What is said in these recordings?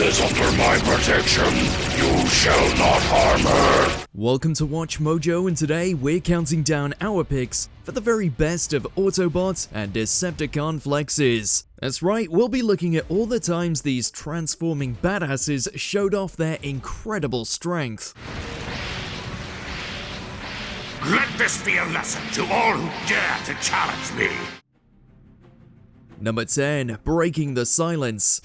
Earth is under my protection. You shall not harm her. Welcome to Watch Mojo, and today we're counting down our picks for the very best of Autobots and Decepticon flexes. That's right, we'll be looking at all the times these transforming badasses showed off their incredible strength. Let this be a lesson to all who dare to challenge me. Number 10. Breaking the Silence.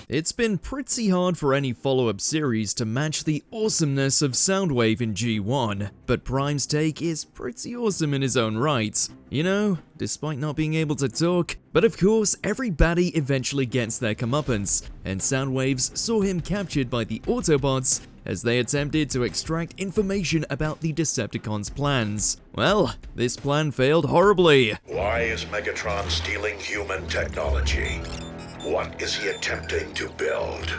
It's been pretty hard for any follow-up series to match the awesomeness of Soundwave in G1, but Prime's take is pretty awesome in his own right. You know, despite not being able to talk. But of course, every baddie eventually gets their comeuppance, and Soundwaves saw him captured by the Autobots as they attempted to extract information about the Decepticons' plans. Well, this plan failed horribly. Why is Megatron stealing human technology? What is he attempting to build?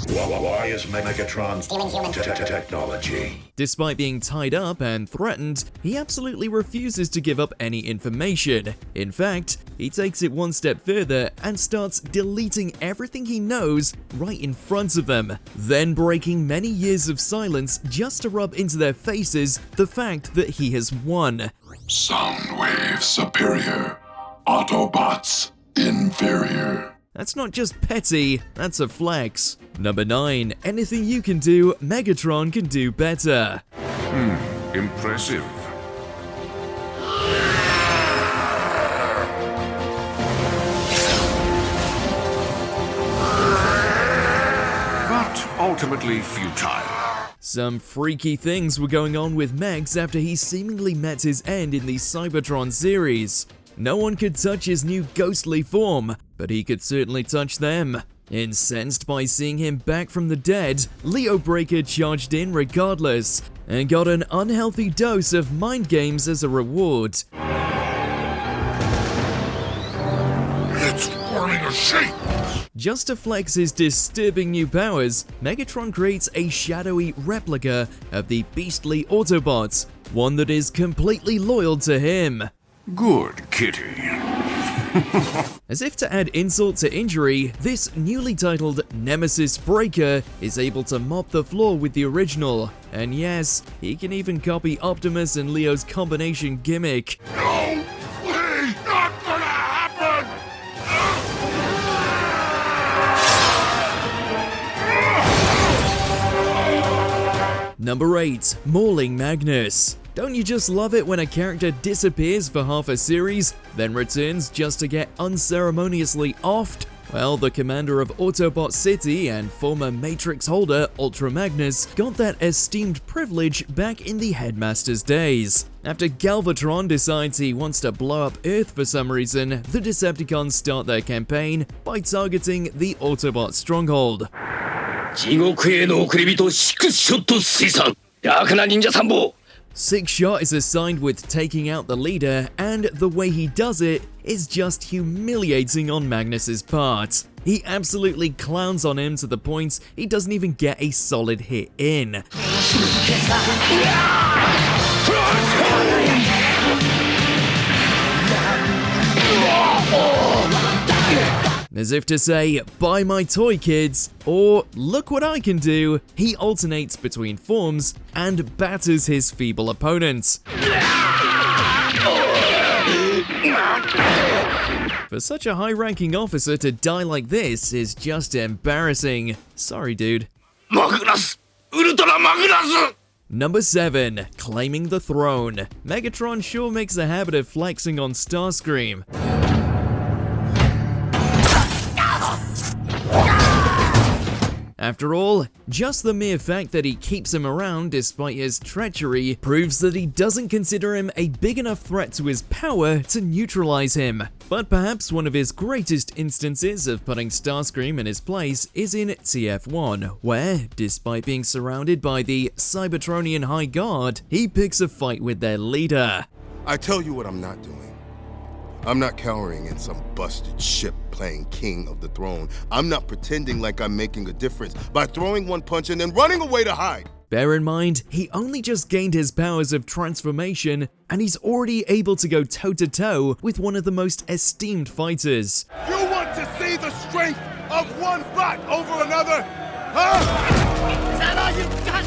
Why is Megatron stealing human technology? Despite being tied up and threatened, he absolutely refuses to give up any information. In fact, he takes it one step further and starts deleting everything he knows right in front of them, then breaking many years of silence just to rub into their faces the fact that he has won. Soundwave superior, Autobots inferior. That's not just petty, that's a flex. Number 9. Anything you can do, Megatron can do better. Impressive. But ultimately futile. Some freaky things were going on with Megs after he seemingly met his end in the Cybertron series. No one could touch his new ghostly form, but he could certainly touch them. Incensed by seeing him back from the dead, Leo Breaker charged in regardless, and got an unhealthy dose of mind games as a reward. It's forming a shape! Just to flex his disturbing new powers, Megatron creates a shadowy replica of the beastly Autobots, one that is completely loyal to him. Good kitty. As if to add insult to injury, this newly titled Nemesis Breaker is able to mop the floor with the original. And yes, he can even copy Optimus and Leo's combination gimmick. No! Please! Not gonna happen! Number 8. Mauling Magnus. Don't you just love it when a character disappears for half a series, then returns just to get unceremoniously offed? Well, the commander of Autobot City and former Matrix holder Ultra Magnus got that esteemed privilege back in the Headmaster's days. After Galvatron decides he wants to blow up Earth for some reason, the Decepticons start their campaign by targeting the Autobot stronghold. 地獄への送り人シックスショット推算ダークな忍者参謀 Six Shot is assigned with taking out the leader, and the way he does it is just humiliating on Magnus's part. He absolutely clowns on him to the point he doesn't even get a solid hit in. As if to say, buy my toy kids, or look what I can do, he alternates between forms and batters his feeble opponents. For such a high-ranking officer to die like this is just embarrassing. Sorry, dude. Magnus! Ultra Magnus! Number 7. Claiming the throne. Megatron sure makes a habit of flexing on Starscream. After all, just the mere fact that he keeps him around despite his treachery proves that he doesn't consider him a big enough threat to his power to neutralize him. But perhaps one of his greatest instances of putting Starscream in his place is in TF1, where, despite being surrounded by the Cybertronian High Guard, he picks a fight with their leader. I tell you what I'm not doing. I'm not cowering in some busted ship playing king of the throne. I'm not pretending like I'm making a difference by throwing one punch and then running away to hide. Bear in mind, he only just gained his powers of transformation, and he's already able to go toe-to-toe with one of the most esteemed fighters. You want to see the strength of one bot over another? Huh? Is that all you got?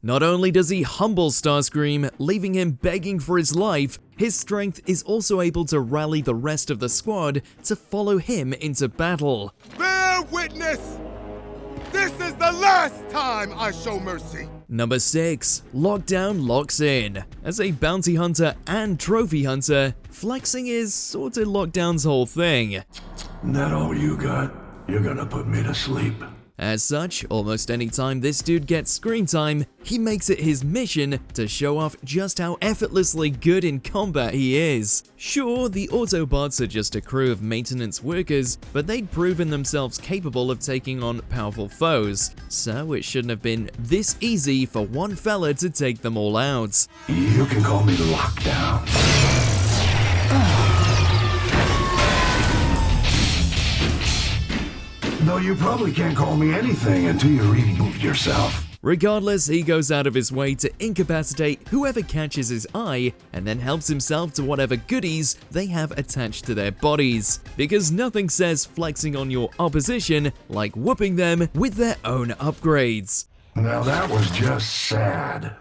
Not only does he humble Starscream, leaving him begging for his life, his strength is also able to rally the rest of the squad to follow him into battle. Bear witness! This is the last time I show mercy! Number 6. Lockdown locks in. As a bounty hunter and trophy hunter, flexing is sorta Lockdown's whole thing. That all you got? You're gonna put me to sleep. As such, almost any time this dude gets screen time, he makes it his mission to show off just how effortlessly good in combat he is. Sure, the Autobots are just a crew of maintenance workers, but they'd proven themselves capable of taking on powerful foes, so it shouldn't have been this easy for one fella to take them all out. You can call me Lockdown. Though you probably can't call me anything until you reboot yourself. Regardless, he goes out of his way to incapacitate whoever catches his eye and then helps himself to whatever goodies they have attached to their bodies. Because nothing says flexing on your opposition like whooping them with their own upgrades. Now that was just sad.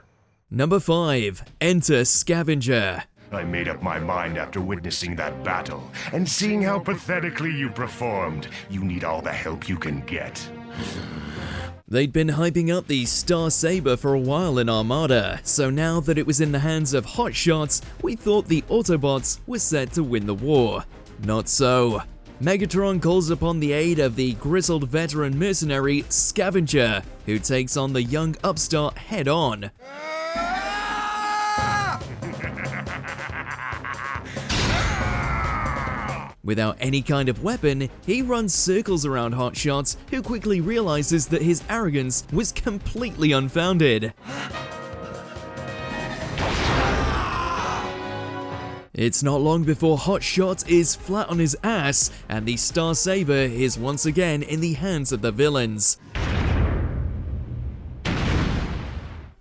Number 5. Enter Scavenger. I made up my mind after witnessing that battle and seeing how pathetically you performed. You need all the help you can get. They'd been hyping up the Star Saber for a while in Armada, so now that it was in the hands of hotshots, we thought the Autobots were set to win the war. Not so. Megatron calls upon the aid of the grizzled veteran mercenary Scavenger, who takes on the young upstart head-on. Without any kind of weapon, he runs circles around hotshots, who quickly realizes that his arrogance was completely unfounded. It's not long before Hotshot is flat on his ass, and the Star Saber is once again in the hands of the villains.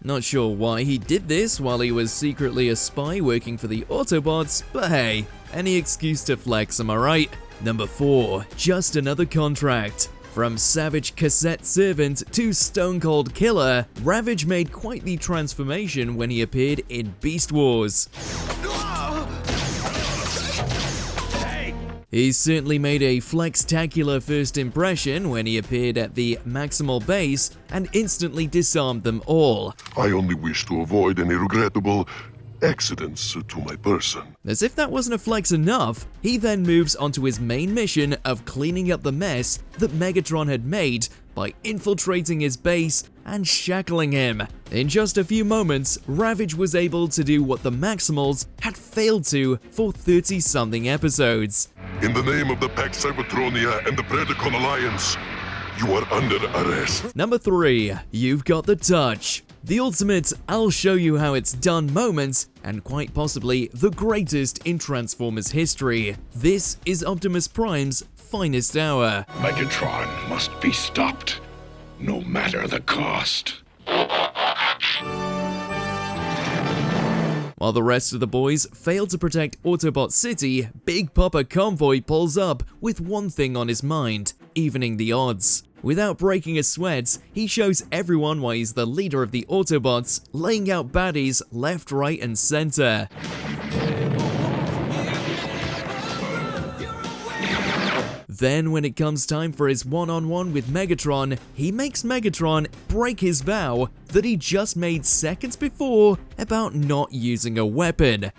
Not sure why he did this while he was secretly a spy working for the Autobots, but hey, any excuse to flex, am I right? Number 4. Just another contract. From savage cassette servant to stone cold killer, Ravage made quite the transformation when he appeared in Beast Wars. He certainly made a flextacular first impression when he appeared at the Maximal base and instantly disarmed them all. I only wish to avoid any regrettable accidents to my person. As if that wasn't a flex enough, he then moves onto his main mission of cleaning up the mess that Megatron had made by infiltrating his base and shackling him. In just a few moments, Ravage was able to do what the Maximals had failed to for 30-something episodes. In the name of the Pax Cybertronia and the Predacon Alliance, you are under arrest. Number 3. You've got the touch. The ultimate I'll show you how it's done moment, and quite possibly the greatest in Transformers history. This is Optimus Prime's finest hour. Megatron must be stopped, no matter the cost. While the rest of the boys fail to protect Autobot City, Big Papa Convoy pulls up with one thing on his mind: evening the odds. Without breaking a sweat, he shows everyone why he's the leader of the Autobots, laying out baddies left, right, and center. Then, when it comes time for his one-on-one with Megatron, he makes Megatron break his vow that he just made seconds before about not using a weapon.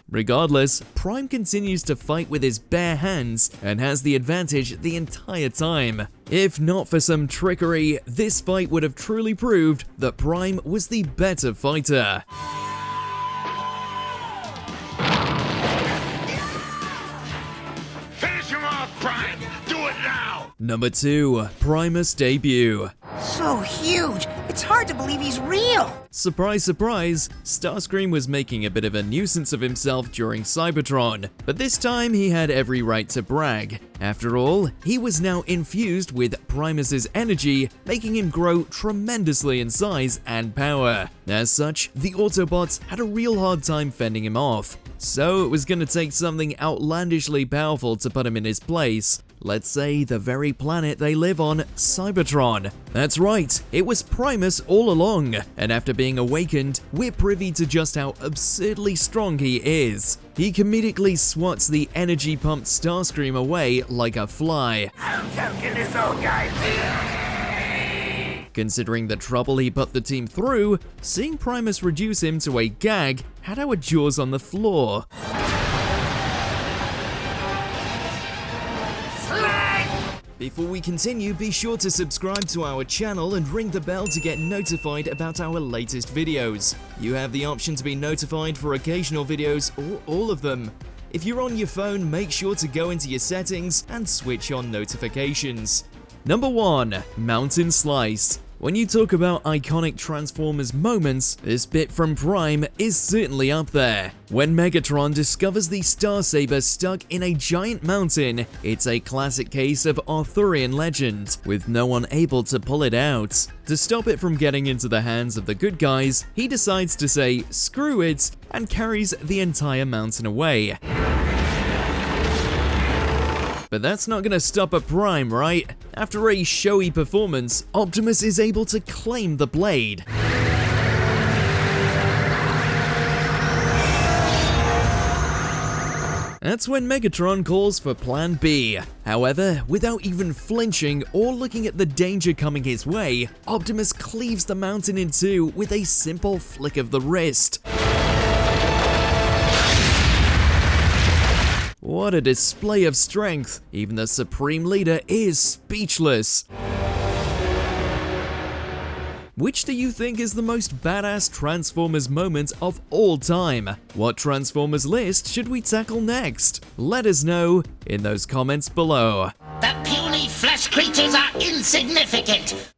Regardless, Prime continues to fight with his bare hands and has the advantage the entire time. If not for some trickery, this fight would have truly proved that Prime was the better fighter. Finish him off, Prime! Do it now! Number 2. Primus debut. so huge, it's hard to believe he's real. Surprise, surprise, Starscream was making a bit of a nuisance of himself during Cybertron, but this time he had every right to brag. After all, he was now infused with Primus's energy, making him grow tremendously in size and power. As such, the Autobots had a real hard time fending him off. So it was gonna take something outlandishly powerful to put him in his place. Let's say the very planet they live on, Cybertron. That's right, it was Primus all along, and after being awakened, we're privy to just how absurdly strong he is. He comedically swats the energy-pumped Starscream away like a fly. I'm choking this old guy. Considering the trouble he put the team through, seeing Primus reduce him to a gag had our jaws on the floor. Before we continue, be sure to subscribe to our channel and ring the bell to get notified about our latest videos. You have the option to be notified for occasional videos or all of them. If you're on your phone, make sure to go into your settings and switch on notifications. Number 1. Mountain Slice. When you talk about iconic Transformers moments, this bit from Prime is certainly up there. When Megatron discovers the Star Saber stuck in a giant mountain, it's a classic case of Arthurian legend, with no one able to pull it out. To stop it from getting into the hands of the good guys, he decides to say, "Screw it," and carries the entire mountain away. But that's not gonna stop a Prime, right? After a showy performance, Optimus is able to claim the blade. That's when Megatron calls for Plan B. However, without even flinching or looking at the danger coming his way, Optimus cleaves the mountain in two with a simple flick of the wrist. What a display of strength! Even the Supreme Leader is speechless. Which do you think is the most badass Transformers moment of all time? What Transformers list should we tackle next? Let us know in those comments below. The puny flesh creatures are insignificant.